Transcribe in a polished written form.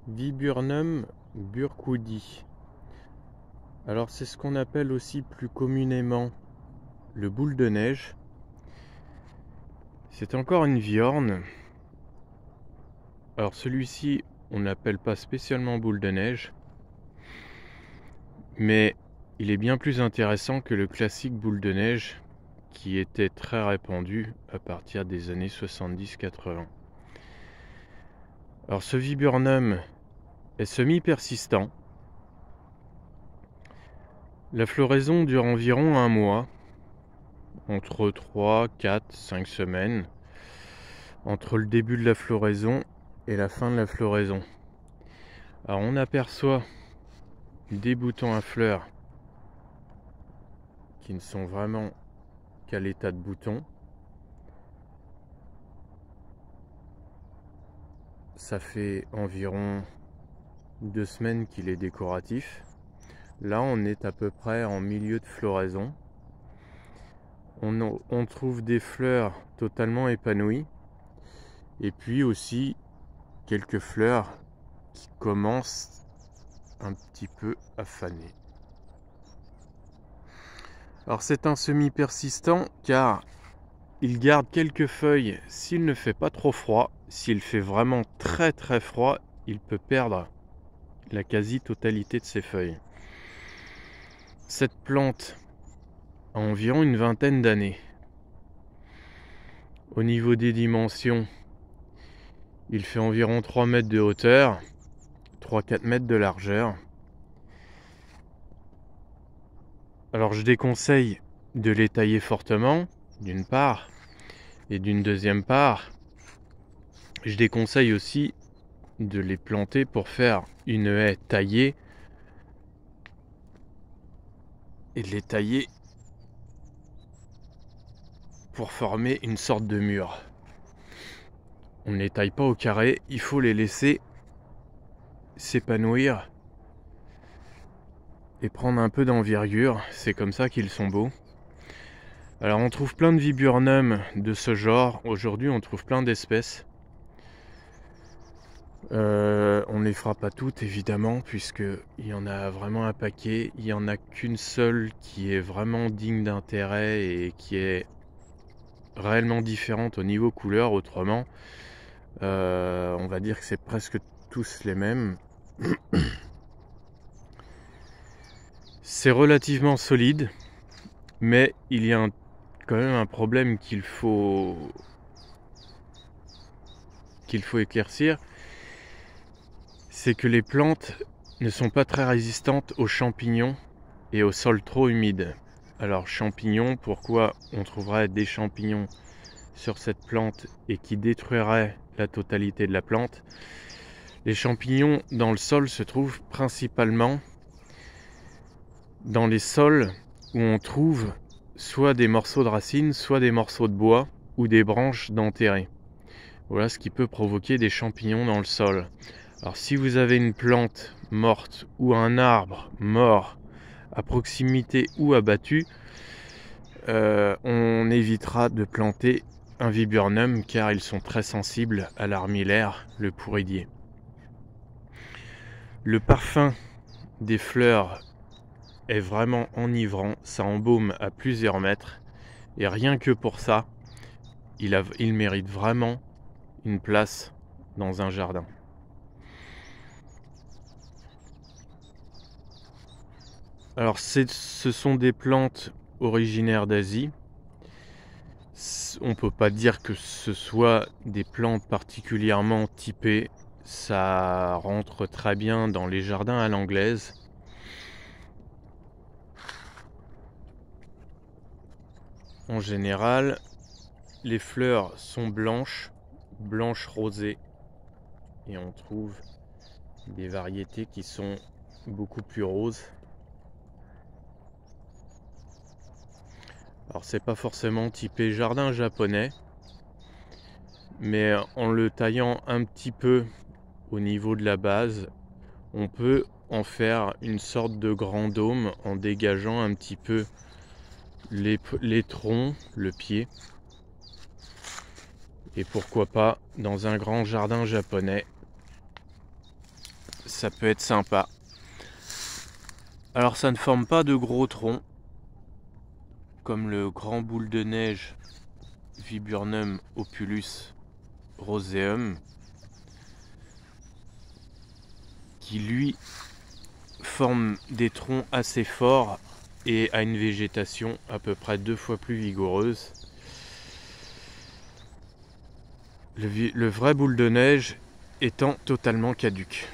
Viburnum burkwoodii. Alors c'est ce qu'on appelle aussi plus communément le boule de neige. C'est encore une viorne. Alors celui-ci, on n'appelle pas spécialement boule de neige, mais il est bien plus intéressant que le classique boule de neige qui était très répandu à partir des années 70-80. Alors ce viburnum est semi-persistant. La floraison dure environ un mois, entre 3, 4, 5 semaines, entre le début de la floraison et la fin de la floraison. Alors on aperçoit des boutons à fleurs qui ne sont vraiment qu'à l'état de boutons. Ça fait environ 2 semaines qu'il est décoratif. Là on est à peu près en milieu de floraison. On trouve des fleurs totalement épanouies et puis aussi quelques fleurs qui commencent un petit peu à faner. Alors c'est un semi-persistant car il garde quelques feuilles s'il ne fait pas trop froid. S'il fait vraiment très très froid, il peut perdre la quasi-totalité de ses feuilles. Cette plante a environ une vingtaine d'années. Au niveau des dimensions, il fait environ 3 mètres de hauteur, 3-4 mètres de largeur. Alors je déconseille de les tailler fortement, d'une part, et d'une deuxième part, je déconseille aussi de les planter pour faire une haie taillée et de les tailler pour former une sorte de mur. On ne les taille pas au carré, il faut les laisser s'épanouir et prendre un peu d'envergure, c'est comme ça qu'ils sont beaux. Alors on trouve plein de viburnums de ce genre, aujourd'hui on trouve plein d'espèces. On ne les fera pas toutes évidemment, puisqu'il y en a vraiment un paquet. Il n'y en a qu'une seule qui est vraiment digne d'intérêt et qui est réellement différente au niveau couleur. Autrement, on va dire que c'est presque tous les mêmes. C'est relativement solide, mais il y a quand même un problème qu'il faut éclaircir. C'est que les plantes ne sont pas très résistantes aux champignons et au sol trop humide. Alors champignons, pourquoi on trouverait des champignons sur cette plante et qui détruiraient la totalité de la plante? Les champignons dans le sol se trouvent principalement dans les sols où on trouve soit des morceaux de racines, soit des morceaux de bois ou des branches d'enterrés. Voilà ce qui peut provoquer des champignons dans le sol. Alors si vous avez une plante morte ou un arbre mort à proximité ou abattu, on évitera de planter un viburnum car ils sont très sensibles à l'armillaire, le pourridier. Le parfum des fleurs est vraiment enivrant, ça embaume à plusieurs mètres et rien que pour ça, il mérite vraiment une place dans un jardin. Alors ce sont des plantes originaires d'Asie. On ne peut pas dire que ce soit des plantes particulièrement typées. Ça rentre très bien dans les jardins à l'anglaise. En général, les fleurs sont blanches rosées. Et on trouve des variétés qui sont beaucoup plus roses. Alors c'est pas forcément typé jardin japonais, mais en le taillant un petit peu au niveau de la base, on peut en faire une sorte de grand dôme en dégageant un petit peu les troncs, le pied. Et pourquoi pas dans un grand jardin japonais ça peut être sympa. Alors ça ne forme pas de gros troncs, comme le grand boule de neige Viburnum opulus roseum, qui lui forme des troncs assez forts et a une végétation à peu près 2 fois plus vigoureuse. Le vrai boule de neige étant totalement caduque.